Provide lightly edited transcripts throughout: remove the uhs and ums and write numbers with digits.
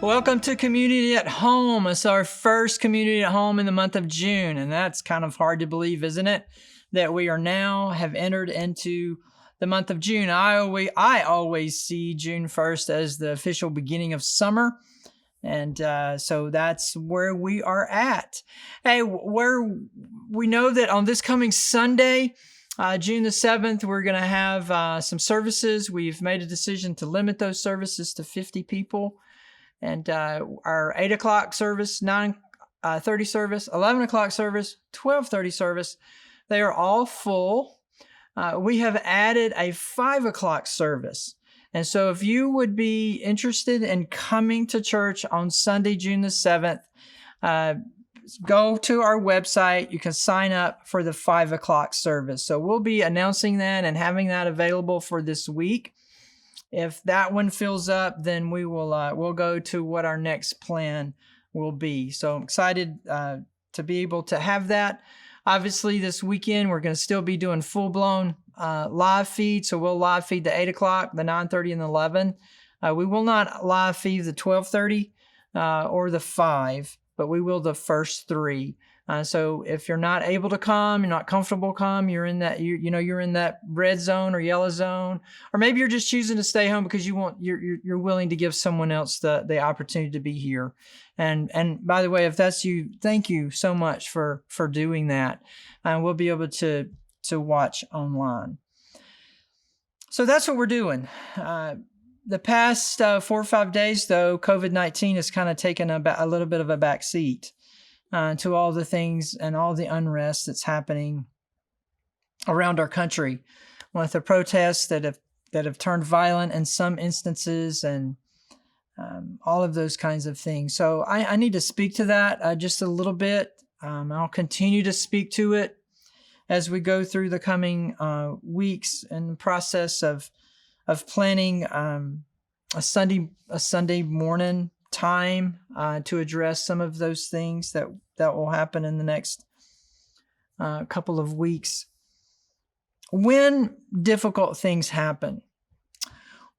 Welcome to Community at Home. It's our first Community at Home in the month of June, and that's kind of hard to believe, isn't it? That we are now have entered into the month of June. I always see June 1st as the official beginning of summer, and so that's where we are at. Hey, we know that on this coming Sunday, June the 7th, we're going to have some services. We've made a decision to limit those services to 50 people. And our 8 o'clock service, 9:30 service, 11 o'clock service, 12:30 service, they are all full. We have added a 5 o'clock service. And so if you would be interested in coming to church on Sunday, June the 7th, go to our website. You can sign up for the 5 o'clock service. So we'll be announcing that and having that available for this week. If that one fills up, then we will we'll go to what our next plan will be. So I'm excited to be able to have that. Obviously, this weekend we're going to still be doing full-blown live feed. So we'll live feed the 8 o'clock, the 9:30, and the 11. We will not live feed the 12:30 or the 5, but we will the first 3. So if you're not able to come, you're not comfortable come, you're in that you're in that red zone or yellow zone, or maybe you're just choosing to stay home because you're willing to give someone else the opportunity to be here. And by the way, if that's you, thank you so much for doing that. And we'll be able to watch online. So that's what we're doing. The past 4 or 5 days, though, COVID-19 has kind of taken a little bit of a back seat to all the things and all the unrest that's happening around our country, with the protests that have turned violent in some instances, and all of those kinds of things. So I need to speak to that just a little bit. I'll continue to speak to it as we go through the coming weeks in the process of planning a Sunday morning time to address some of those things that will happen in the next couple of weeks. When difficult things happen,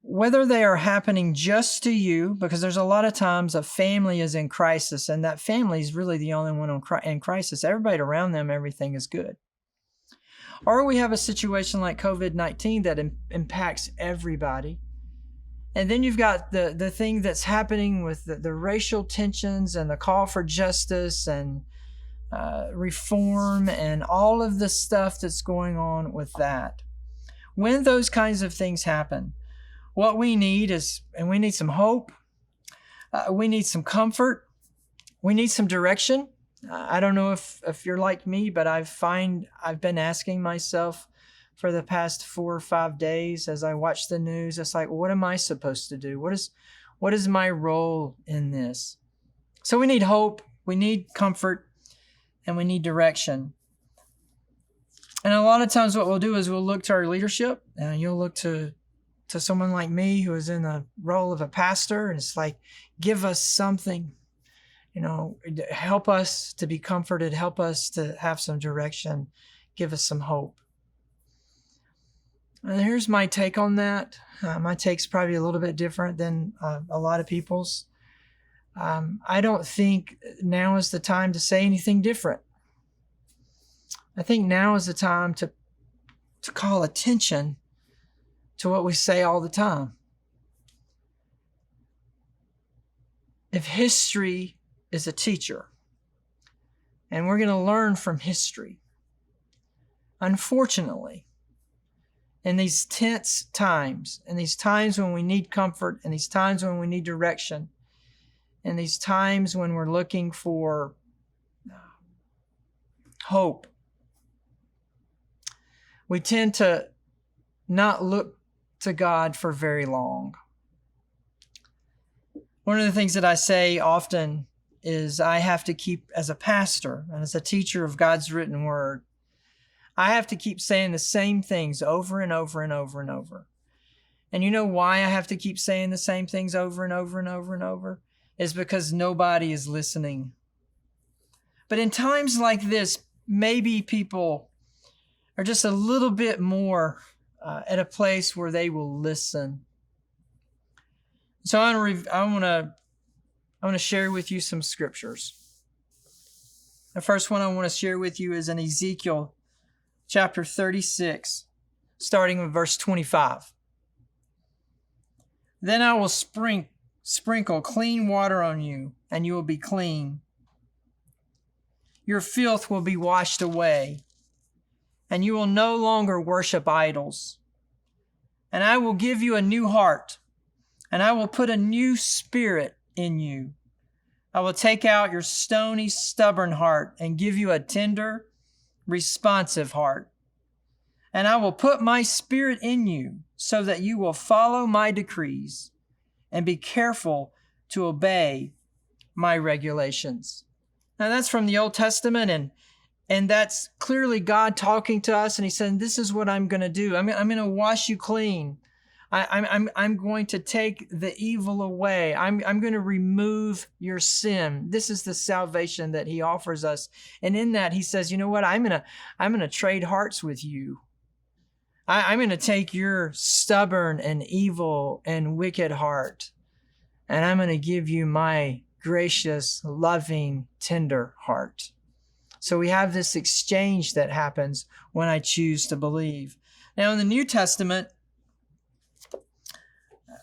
whether they are happening just to you, because there's a lot of times a family is in crisis, and that family is really the only one in crisis. Everybody around them, everything is good. Or we have a situation like COVID-19 that impacts everybody. And then you've got the thing that's happening with the racial tensions and the call for justice and reform and all of the stuff that's going on with that. When those kinds of things happen, what we need we need some hope. We need some comfort. We need some direction. I don't know if you're like me, but I've been asking myself for the past 4 or 5 days as I watch the news. It's like, what am I supposed to do? What is my role in this? So we need hope, we need comfort, and we need direction. And a lot of times what we'll do is we'll look to our leadership, and you'll look to someone like me who is in the role of a pastor, and it's like, give us something, help us to be comforted, help us to have some direction, give us some hope. And here's my take on that. My take's probably a little bit different than a lot of people's. I don't think now is the time to say anything different. I think now is the time to call attention to what we say all the time. If history is a teacher, and we're going to learn from history, unfortunately, in these tense times, in these times when we need comfort, in these times when we need direction, in these times when we're looking for hope, we tend to not look to God for very long. One of the things that I say often is I have to keep, as a pastor and as a teacher of God's written word, I have to keep saying the same things over and over and over and over. And you know why I have to keep saying the same things over and over and over and over? Is because nobody is listening. But in times like this, maybe people are just a little bit more at a place where they will listen. So I want to I want to share with you some scriptures. The first one I want to share with you is in Ezekiel Chapter 36, starting with verse 25. Then I will sprinkle clean water on you, and you will be clean. Your filth will be washed away, and you will no longer worship idols. And I will give you a new heart, and I will put a new spirit in you. I will take out your stony, stubborn heart and give you a tender, responsive heart. And I will put my spirit in you so that you will follow my decrees and be careful to obey my regulations. Now that's from the Old Testament, and that's clearly God talking to us, and He's saying, this is what I'm going to do. I'm going to wash you clean. I'm going to take the evil away. I'm going to remove your sin. This is the salvation that He offers us. And in that, He says, you know what? I'm going to trade hearts with you. I'm going to take your stubborn and evil and wicked heart, and I'm going to give you my gracious, loving, tender heart. So we have this exchange that happens when I choose to believe. Now in the New Testament,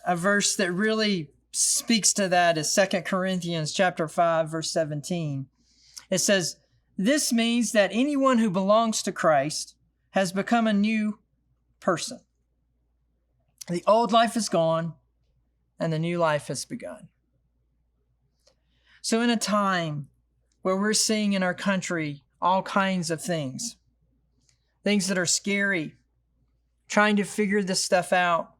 a verse that really speaks to that is 2 Corinthians chapter 5, verse 17. It says, this means that anyone who belongs to Christ has become a new person. The old life is gone and the new life has begun. So in a time where we're seeing in our country all kinds of things that are scary, trying to figure this stuff out,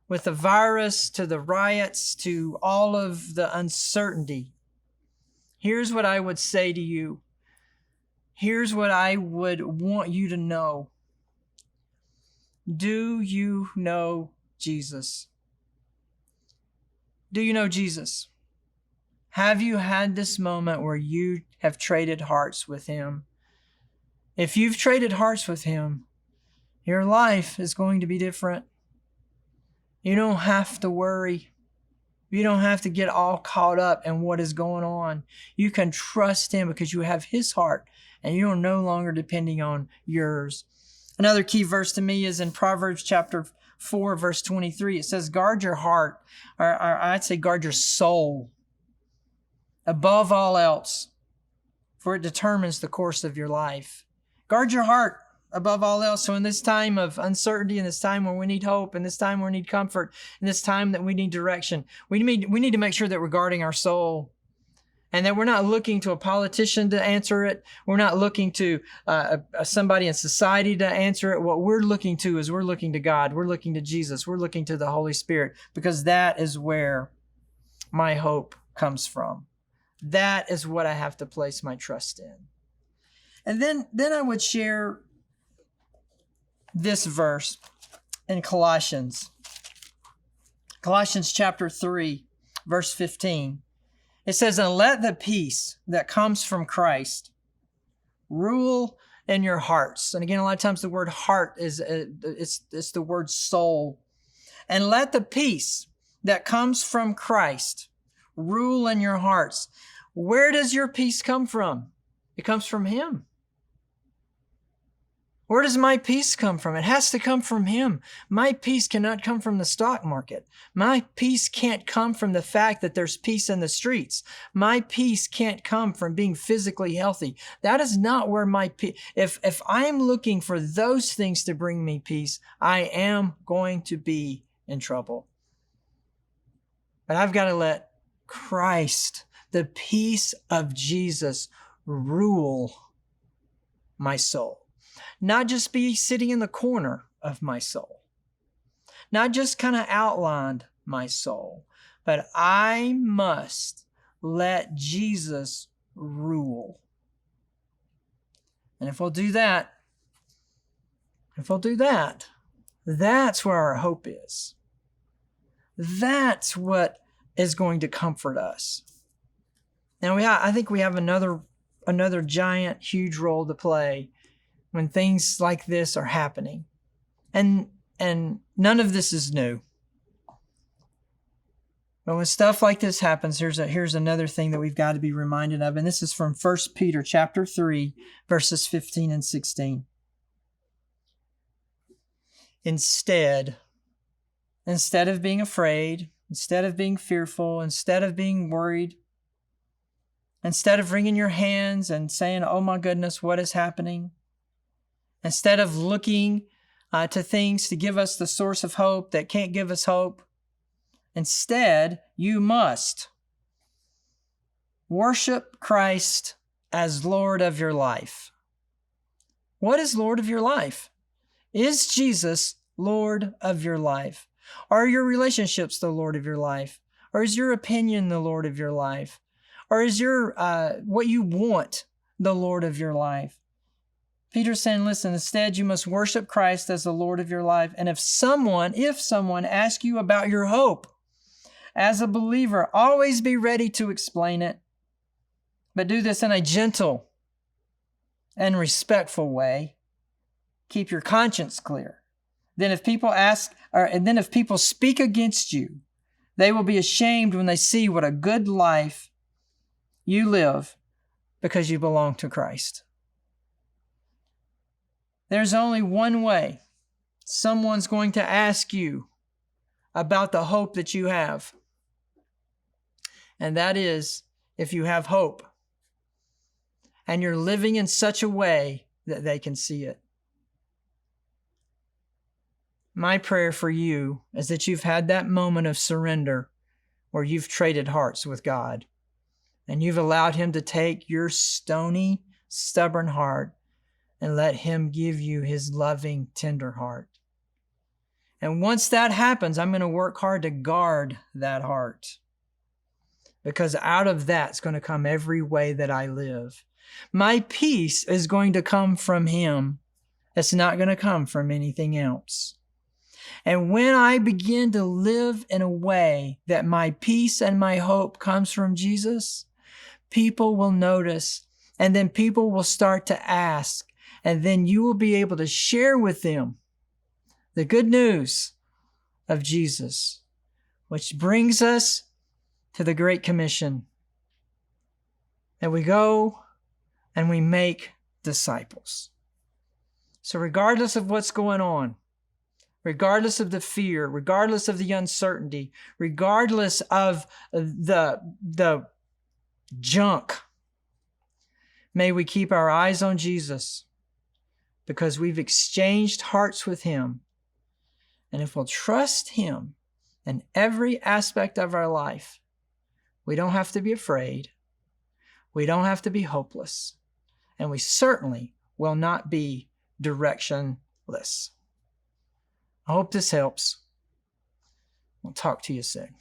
with the virus to the riots to all of the uncertainty, here's what I would say to you. Here's what I would want you to know. Do you know Jesus? Do you know Jesus? Have you had this moment where you have traded hearts with Him? If you've traded hearts with Him, your life is going to be different. You don't have to worry. You don't have to get all caught up in what is going on. You can trust Him because you have His heart and you are no longer depending on yours. Another key verse to me is in Proverbs chapter 4, verse 23. It says, guard your heart, or I'd say guard your soul above all else, for it determines the course of your life. Guard your heart above all else. So in this time of uncertainty, in this time where we need hope, in this time where we need comfort, in this time that we need direction, we need to make sure that we're guarding our soul, and that we're not looking to a politician to answer it. We're not looking to somebody in society to answer it. What we're looking to is we're looking to God. We're looking to Jesus. We're looking to the Holy Spirit, because that is where my hope comes from. That is what I have to place my trust in. And then I would share this verse in Colossians chapter 3, verse 15. It says, and let the peace that comes from Christ rule in your hearts. And again, a lot of times the word heart is it's the word soul. And let the peace that comes from Christ rule in your hearts. Where does your peace come from? It comes from Him. Where does my peace come from? It has to come from Him. My peace cannot come from the stock market. My peace can't come from the fact that there's peace in the streets. My peace can't come from being physically healthy. That is not where my peace... If I'm looking for those things to bring me peace, I am going to be in trouble. But I've got to let Christ, the peace of Jesus, rule my soul. Not just be sitting in the corner of my soul. Not just kind of outlined my soul. But I must let Jesus rule. And if we'll do that, that's where our hope is. That's what is going to comfort us. Now I think we have another giant, huge role to play when things like this are happening. And none of this is new. But when stuff like this happens, here's another thing that we've got to be reminded of, and this is from 1 Peter chapter 3, verses 15 and 16. Instead of being afraid, instead of being fearful, instead of being worried, instead of wringing your hands and saying, oh my goodness, what is happening? Instead of looking to things to give us the source of hope that can't give us hope, instead, you must worship Christ as Lord of your life. What is Lord of your life? Is Jesus Lord of your life? Are your relationships the Lord of your life? Or is your opinion the Lord of your life? Or is your what you want the Lord of your life? Peter's saying, listen, instead you must worship Christ as the Lord of your life. And if someone asks you about your hope, as a believer, always be ready to explain it. But do this in a gentle and respectful way. Keep your conscience clear. Then if people speak against you, they will be ashamed when they see what a good life you live because you belong to Christ. There's only one way someone's going to ask you about the hope that you have. And that is if you have hope and you're living in such a way that they can see it. My prayer for you is that you've had that moment of surrender where you've traded hearts with God and you've allowed Him to take your stony, stubborn heart and let Him give you His loving, tender heart. And once that happens, I'm going to work hard to guard that heart, because out of that's going to come every way that I live. My peace is going to come from Him. It's not going to come from anything else. And when I begin to live in a way that my peace and my hope comes from Jesus, people will notice, and then people will start to ask, and then you will be able to share with them the good news of Jesus, which brings us to the Great Commission, that we go and we make disciples. So regardless of what's going on, regardless of the fear, regardless of the uncertainty, regardless of the junk, may we keep our eyes on Jesus, because we've exchanged hearts with Him. And if we'll trust Him in every aspect of our life, we don't have to be afraid. We don't have to be hopeless. And we certainly will not be directionless. I hope this helps. We'll talk to you soon.